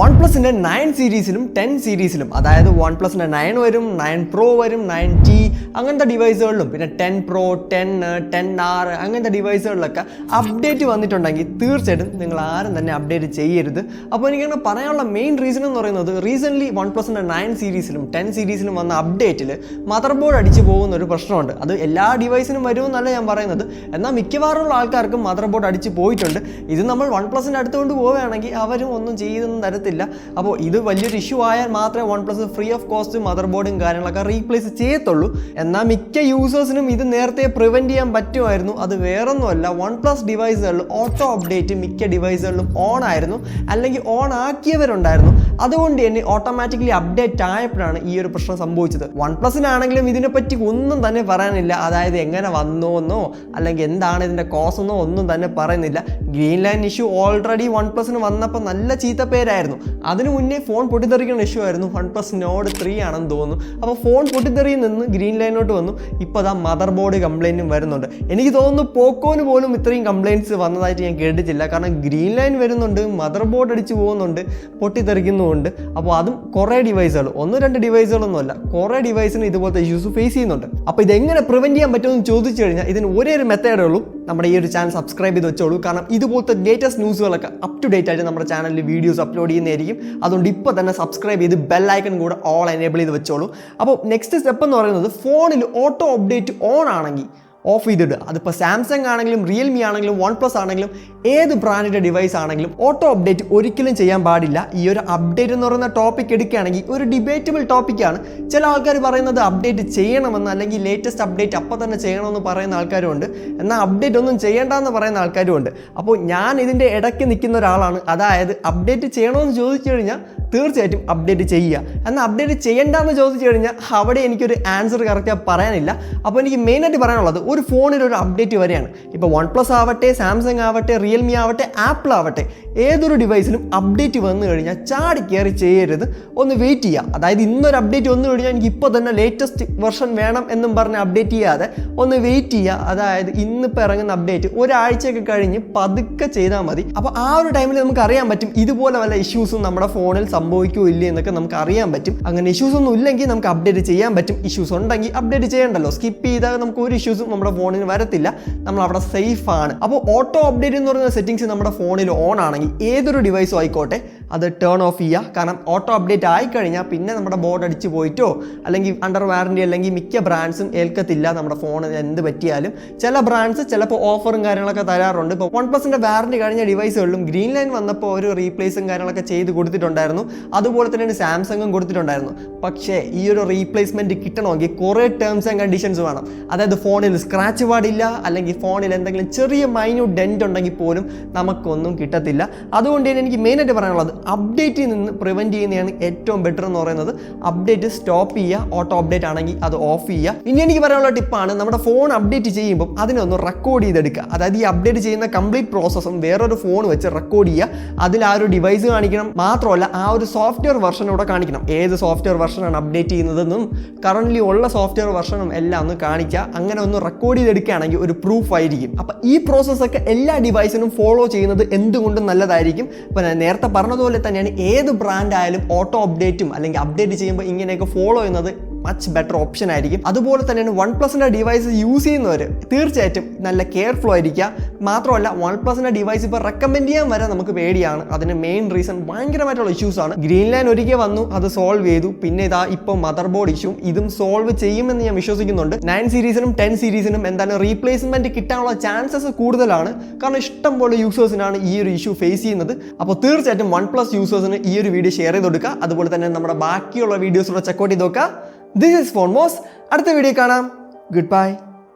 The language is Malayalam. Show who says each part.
Speaker 1: OnePlusന്റെ 9 സീരീസിലും 10 സീരീസിലും അതായത് OnePlusന്റെ 9 വരും, 9 Pro വരും, 9T അങ്ങനത്തെ ഡിവൈസുകളിലും പിന്നെ 10 Pro, 10, 10R അങ്ങനത്തെ ഡിവൈസുകളിലൊക്കെ അപ്ഡേറ്റ് വന്നിട്ടുണ്ടെങ്കിൽ തീർച്ചയായിട്ടും നിങ്ങൾ ആരും തന്നെ അപ്ഡേറ്റ് ചെയ്യരുത്. അപ്പോൾ എനിക്കങ്ങനെ പറയാനുള്ള മെയിൻ റീസൺ എന്ന് പറയുന്നത് റീസെൻ്റ്ലി OnePlusന്റെ 9 സീരീസിലും 10 സീരീസിലും വന്ന അപ്ഡേറ്റിൽ മദർ ബോർഡ് അടിച്ചു പോകുന്ന ഒരു പ്രശ്നമുണ്ട്. അത് എല്ലാ ഡിവൈസിനും വരുമെന്നല്ല ഞാൻ പറയുന്നത്, എന്നാൽ മിക്കവാറുള്ള ആൾക്കാർക്കും മദർ ബോർഡ് അടിച്ച് പോയിട്ടുണ്ട്. ഇത് നമ്മൾ OnePlusന്റെ അടുത്തുകൊണ്ട് പോവുകയാണെങ്കിൽ അവരും ഒന്നും ചെയ്തൊന്നും തരത്തില്ല. അപ്പോൾ ഇത് വലിയൊരു ഇഷ്യൂ ആയാൽ മാത്രമേ OnePlus free of cost mother ബോർഡും കാര്യങ്ങളൊക്കെ റീപ്ലേസ് ചെയ്യത്തുള്ളൂ. എന്നാൽ മിക്ക യൂസേഴ്സിനും ഇത് നേരത്തെ പ്രിവെൻറ്റ് ചെയ്യാൻ പറ്റുമായിരുന്നു. അത് വേറൊന്നുമല്ല, OnePlus ഡിവൈസുകളിൽ ഓട്ടോ അപ്ഡേറ്റ് മിക്ക ഡിവൈസുകളിലും ഓൺ ആയിരുന്നു, അല്ലെങ്കിൽ ഓൺ ആക്കിയവരുണ്ടായിരുന്നു. അതുകൊണ്ട് തന്നെ ഓട്ടോമാറ്റിക്കലി അപ്ഡേറ്റ് ആയപ്പോഴാണ് ഈ ഒരു പ്രശ്നം സംഭവിച്ചത്. OnePlusനാണെങ്കിലും ഇതിനെപ്പറ്റി ഒന്നും തന്നെ പറയാനില്ല. അതായത് എങ്ങനെ വന്നോന്നോ അല്ലെങ്കിൽ എന്താണ് ഇതിൻ്റെ കോസ് എന്നോ ഒന്നും തന്നെ പറയുന്നില്ല. ഗ്രീൻ ലൈൻ ഇഷ്യൂ ഓൾറെഡി OnePlusന് വന്നപ്പോൾ നല്ല ചീത്ത പേരായിരുന്നു. അതിനു മുന്നേ ഫോൺ പൊട്ടിത്തെറിക്കുന്ന ഇഷ്യൂ ആയിരുന്നു. OnePlus Nord 3 ആണെന്ന് തോന്നുന്നു. അപ്പോൾ ഫോൺ പൊട്ടിത്തെറിയിൽ നിന്ന് ഗ്രീൻ ലൈനോട്ട് വന്നു. ഇപ്പോൾ അതാ മദർ ബോർഡ് കംപ്ലൈൻറ്റും വരുന്നുണ്ട്. എനിക്ക് തോന്നുന്നു പോക്കോന് പോലും ഇത്രയും കംപ്ലയിൻറ്റ്സ് വന്നതായിട്ട് ഞാൻ കേട്ടിട്ടില്ല. കാരണം ഗ്രീൻ ലൈൻ വരുന്നുണ്ട്, മദർ ബോർഡ് അടിച്ച് പോകുന്നുണ്ട്, പൊട്ടിത്തെറിക്കുന്നുമുണ്ട്. അപ്പോൾ അതും കുറേ ഡിവൈസുകൾ, 1-2 ഡിവൈസുകളൊന്നുമല്ല, കുറേ ഡിവൈസിന് ഇതുപോലത്തെ ഇഷ്യൂസ് ഫേസ് ചെയ്യുന്നുണ്ട്. അപ്പോൾ ഇതെങ്ങനെ പ്രിവെൻറ്റ് ചെയ്യാൻ പറ്റുമെന്ന് ചോദിച്ചു കഴിഞ്ഞാൽ ഇതിന് ഒരേ ഒരു മെത്തേഡേ ഉള്ളൂ. നമ്മുടെ ഈ ഒരു ചാനൽ സബ്സ്ക്രൈബ് ചെയ്ത് വെച്ചോളൂ. കാരണം ഇതുപോലത്തെ ലേറ്റസ്റ്റ് ന്യൂസുകളൊക്കെ അപ് ടു ഡേറ്റ് ആയിട്ട് നമ്മുടെ ചാനലിൽ വീഡിയോസ് അപ്ലോഡ് ചെയ്യുന്നതായിരിക്കും. അതുകൊണ്ട് ഇപ്പോൾ തന്നെ സബ്സ്ക്രൈബ് ചെയ്ത് ബെൽ ഐക്കൺ കൂടെ ഓൾ എനേബിൾ ചെയ്ത് വെച്ചോളൂ. അപ്പോൾ നെക്സ്റ്റ് സ്റ്റെപ്പ് എന്ന് പറയുന്നത് ഫോണിൽ ഓട്ടോ അപ്ഡേറ്റ് ഓൺ ആണെങ്കിൽ ഓഫ് ചെയ്തിടുക. അതിപ്പോൾ സാംസങ് ആണെങ്കിലും റിയൽമി ആണെങ്കിലും OnePlus ആണെങ്കിലും ഏത് ബ്രാൻഡിൻ്റെ ഡിവൈസ് ആണെങ്കിലും ഓട്ടോ അപ്ഡേറ്റ് ഒരിക്കലും ചെയ്യാൻ പാടില്ല. ഈ ഒരു അപ്ഡേറ്റ് എന്ന് പറയുന്ന ടോപ്പിക് എടുക്കുകയാണെങ്കിൽ ഒരു ഡിബേറ്റബിൾ ടോപ്പിക്കാണ്. ചില ആൾക്കാർ പറയുന്നത് അപ്ഡേറ്റ് ചെയ്യണമെന്ന്, അല്ലെങ്കിൽ ലേറ്റസ്റ്റ് അപ്ഡേറ്റ് അപ്പോൾ തന്നെ ചെയ്യണമെന്ന് പറയുന്ന ആൾക്കാരുമുണ്ട്. എന്നാൽ അപ്ഡേറ്റ് ഒന്നും ചെയ്യേണ്ടെന്ന് പറയുന്ന ആൾക്കാരുമുണ്ട്. അപ്പോൾ ഞാൻ ഇതിൻ്റെ ഇടയ്ക്ക് നിൽക്കുന്ന ഒരാളാണ്. അതായത് അപ്ഡേറ്റ് ചെയ്യണമെന്ന് ചോദിച്ചു കഴിഞ്ഞാൽ തീർച്ചയായിട്ടും അപ്ഡേറ്റ് ചെയ്യുക. എന്നാൽ അപ്ഡേറ്റ് ചെയ്യേണ്ടെന്ന് ചോദിച്ചു കഴിഞ്ഞാൽ അവിടെ എനിക്കൊരു ആൻസർ കറക്റ്റായി പറയാനില്ല. അപ്പോൾ എനിക്ക് മെയിനായിട്ട് പറയാനുള്ളത്, ഒരു ഫോണിൽ ഒരു അപ്ഡേറ്റ് വരെയാണ്. ഇപ്പോൾ OnePlus ആവട്ടെ, സാംസങ് ആവട്ടെ, റിയൽമി ആവട്ടെ, ആപ്പിൾ ആവട്ടെ, ഏതൊരു ഡിവൈസിലും അപ്ഡേറ്റ് വന്നു കഴിഞ്ഞാൽ ചാടി കയറി ചെയ്യരുത്. ഒന്ന് വെയിറ്റ് ചെയ്യുക. അതായത് ഇന്നൊരു അപ്ഡേറ്റ് വന്നു കഴിഞ്ഞാൽ എനിക്ക് ഇപ്പോൾ തന്നെ ലേറ്റസ്റ്റ് വെർഷൻ വേണം എന്നും പറഞ്ഞ് അപ്ഡേറ്റ് ചെയ്യാതെ ഒന്ന് വെയിറ്റ് ചെയ്യുക. അതായത് ഇന്നിപ്പോൾ ഇറങ്ങുന്ന അപ്ഡേറ്റ് ഒരാഴ്ചയൊക്കെ കഴിഞ്ഞ് പതുക്കെ ചെയ്താൽ മതി. അപ്പോൾ ആ ഒരു ടൈമിൽ നമുക്ക് അറിയാൻ പറ്റും ഇതുപോലെ വല്ല ഇഷ്യൂസും നമ്മുടെ ഫോണിൽ സംഭവിക്കുമോ ഇല്ലേ എന്നൊക്കെ നമുക്ക് അറിയാൻ പറ്റും. അങ്ങനെ ഇഷ്യൂസ് ഒന്നും ഇല്ലെങ്കിൽ നമുക്ക് അപ്ഡേറ്റ് ചെയ്യാൻ പറ്റും. ഇഷ്യൂസ് ഉണ്ടെങ്കിൽ അപ്ഡേറ്റ് ചെയ്യണ്ടല്ലോ. സ്കിപ്പ് ചെയ്താൽ നമുക്ക് ഒരു ഇഷ്യൂസും നമ്മുടെ ഫോണിന് വരത്തില്ല. നമ്മൾ അവിടെ സേഫ് ആണ്. അപ്പോൾ ഓട്ടോ അപ്ഡേറ്റ് എന്ന് പറയുന്ന സെറ്റിംഗ്സ് നമ്മുടെ ഫോണിൽ ഓൺ ആണെങ്കിൽ ഏതൊരു ഡിവൈസും ആയിക്കോട്ടെ അത് ടേൺ ഓഫ് ചെയ്യുക. കാരണം ഓട്ടോ അപ്ഡേറ്റ് ആയിക്കഴിഞ്ഞാൽ പിന്നെ നമ്മുടെ ബോർഡ് അടിച്ച് പോയിട്ടോ അല്ലെങ്കിൽ അണ്ടർ വാറൻറ്റി അല്ലെങ്കിൽ മിക്ക ബ്രാൻഡ്സും ഏൽക്കത്തില്ല നമ്മുടെ ഫോണിന് എന്ത് പറ്റിയാലും. ചില ബ്രാൻഡ്സ് ചിലപ്പോൾ ഓഫറും കാര്യങ്ങളൊക്കെ തരാറുണ്ട്. ഇപ്പോൾ OnePlusന്റെ വാറൻറ്റി കഴിഞ്ഞ ഡിവൈസുകളിലും ഗ്രീൻ ലൈൻ വന്നപ്പോൾ ഒരു റീപ്ലേസും കാര്യങ്ങളൊക്കെ ചെയ്ത് കൊടുത്തിട്ടുണ്ടായിരുന്നു. അതുപോലെ തന്നെയാണ് സാംസങ്ങും കൊടുത്തിട്ടുണ്ടായിരുന്നു. പക്ഷേ ഈ ഒരു റീപ്ലേസ്മെൻറ്റ് കിട്ടണമെങ്കിൽ കുറേ ടേംസ് ആൻഡ് കണ്ടീഷൻസ് വേണം. അതായത് ഫോണിൽ സ്ക്രാച്ച് പാടില്ല, അല്ലെങ്കിൽ ഫോണിൽ എന്തെങ്കിലും ചെറിയ മൈന്യൂട്ട് ഡെൻറ്റ് ഉണ്ടെങ്കിൽ പോലും നമുക്കൊന്നും കിട്ടത്തില്ല. അതുകൊണ്ട് തന്നെ എനിക്ക് മെയിനായിട്ട് പറയാനുള്ളത് അപ്ഡേറ്റിൽ നിന്ന് പ്രിവെൻറ്റ് ചെയ്യുന്നതാണ് ഏറ്റവും ബെറ്റർ എന്ന് പറയുന്നത്. അപ്ഡേറ്റ് സ്റ്റോപ്പ് ചെയ്യുക. ഓട്ടോ അപ്ഡേറ്റ് ആണെങ്കിൽ അത് ഓഫ് ചെയ്യുക. ഇനി എനിക്ക് പറയാനുള്ള ടിപ്പാണ്, നമ്മുടെ ഫോൺ അപ്ഡേറ്റ് ചെയ്യുമ്പോൾ അതിനൊന്ന് റെക്കോർഡ് ചെയ്തെടുക്കുക. അതായത് ഈ അപ്ഡേറ്റ് ചെയ്യുന്ന കംപ്ലീറ്റ് പ്രോസസ്സും വേറൊരു ഫോൺ വെച്ച് റെക്കോർഡ് ചെയ്യുക. അതിൽ ആ ഒരു ഡിവൈസ് കാണിക്കണം. മാത്രമല്ല ആ ഒരു സോഫ്റ്റ്വെയർ വെർഷനൂടെ കാണിക്കണം. ഏത് സോഫ്റ്റ്വെയർ വെർഷനാണ് അപ്ഡേറ്റ് ചെയ്യുന്നതെന്നും കറൻ്റ്ലി ഉള്ള സോഫ്റ്റ്വെയർ വെർഷനും എല്ലാം ഒന്ന് കാണിക്കുക. അങ്ങനെ ഒന്ന് റെക്കോർഡ് ചെയ്തെടുക്കുകയാണെങ്കിൽ ഒരു പ്രൂഫ് ആയിരിക്കും. അപ്പം ഈ പ്രോസസ്സൊക്കെ എല്ലാ ഡിവൈസിനും ഫോളോ ചെയ്യുന്നത് എന്തുകൊണ്ടും നല്ലതായിരിക്കും. ഇപ്പം ഞാൻ നേരത്തെ പറഞ്ഞതുപോലെ തന്നെയാണ് ഏത് ബ്രാൻഡ് ആയാലും ഓട്ടോ അപ്ഡേറ്റും അല്ലെങ്കിൽ അപ്ഡേറ്റ് ചെയ്യുമ്പോൾ ഇങ്ങനെയൊക്കെ ഫോളോ ചെയ്യുന്നത് മച്ച് ബെറ്റർ ഓപ്ഷൻ ആയിരിക്കും. അതുപോലെ തന്നെയാണ് OnePlusന്റെ ഡിവൈസ് യൂസ് ചെയ്യുന്നവർ തീർച്ചയായിട്ടും നല്ല കെയർഫുൾ ആയിരിക്കുക. മാത്രമല്ല OnePlusന്റെ ഡിവൈസ് ഇപ്പോൾ റെക്കമെൻഡ് ചെയ്യാൻ വരെ നമുക്ക് പേടിയാണ്. അതിന് മെയിൻ റീസൺ ഭയങ്കരമായിട്ടുള്ള ഇഷ്യൂസ് ആണ്. ഗ്രീൻ ലൈൻ ഒരിക്കൽ വന്നു, അത് സോൾവ് ചെയ്തു. പിന്നെ ഇതാ ഇപ്പോൾ മദർ ബോർഡ് ഇഷ്യൂ, ഇതും സോൾവ് ചെയ്യുമെന്ന് ഞാൻ വിശ്വസിക്കുന്നുണ്ട്. 9 സീരീസിനും 10 സീരീസിനും എന്തായാലും റീപ്ലേസ്മെന്റ് കിട്ടാനുള്ള ചാൻസസ് കൂടുതലാണ്. കാരണം ഇഷ്ടം പോലെ യൂസേഴ്സിനാണ് ഈ ഒരു ഇഷ്യൂ ഫേസ് ചെയ്യുന്നത്. അപ്പോൾ തീർച്ചയായിട്ടും OnePlus യൂസേഴ്സിന് ഈ ഒരു വീഡിയോ ഷെയർ ചെയ്ത് കൊടുക്കുക. അതുപോലെ തന്നെ നമ്മുടെ ബാക്കിയുള്ള വീഡിയോസ് കൂടെ ചെക്കൗട്ട് ചെയ്ത് നോക്കുക. ദിസ് ഈസ് ഫോൺമോസ്. അടുത്ത വീഡിയോ കാണാം. Good by.